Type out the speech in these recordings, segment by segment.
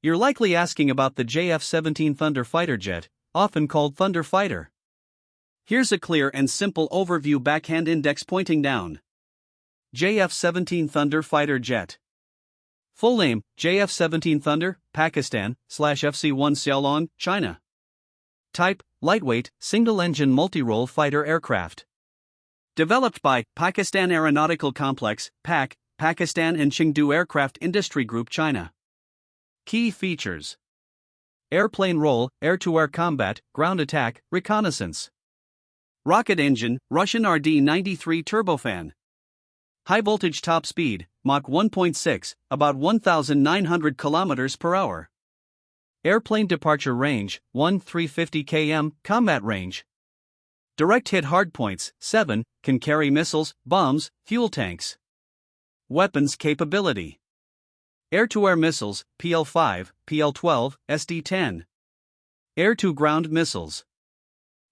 You're likely asking about the JF-17 Thunder fighter jet, often called Thunder Fighter. Here's a clear and simple overview: backhand index pointing down. JF-17 Thunder fighter jet. Full name: JF-17 Thunder, Pakistan/FC-1 Xiaolong, China. Type: lightweight, single-engine multi-role fighter aircraft. Developed by Pakistan Aeronautical Complex, PAC, Pakistan and Chengdu Aircraft Industry Group, China. Key features: airplane role, air-to-air combat, ground attack, reconnaissance. Rocket engine, Russian RD-93 turbofan. High voltage top speed, Mach 1.6, about 1,900 km per hour. Airplane departure range, 350 km, combat range. Direct hit hardpoints, 7, can carry missiles, bombs, fuel tanks. Weapons capability: air-to-air missiles, PL-5, PL-12, SD-10. Air-to-ground missiles.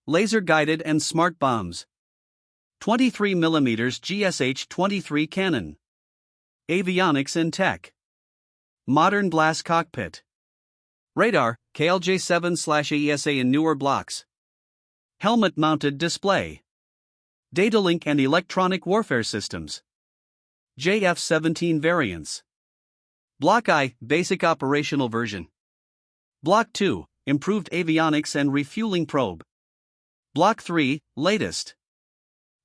Laser-guided and smart bombs. 23mm GSH-23 cannon. Avionics and tech. Modern glass cockpit. Radar, KLJ-7/AESA in newer blocks. Helmet-mounted display. Data link and electronic warfare systems. JF-17 variants. Block I, basic operational version. Block 2, improved avionics and refueling probe. Block 3, latest.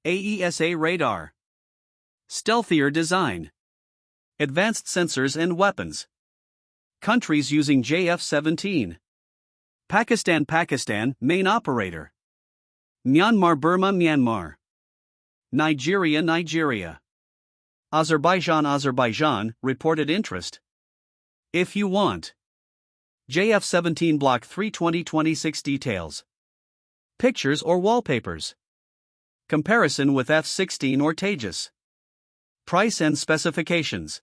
AESA radar. Stealthier design. Advanced sensors and weapons. Countries using JF-17. Pakistan, main operator. Myanmar, Myanmar. Nigeria. Azerbaijan, reported interest. If you want. JF-17 Block 3 2026 details. Pictures or wallpapers. Comparison with F-16 or Tejas. Price and specifications.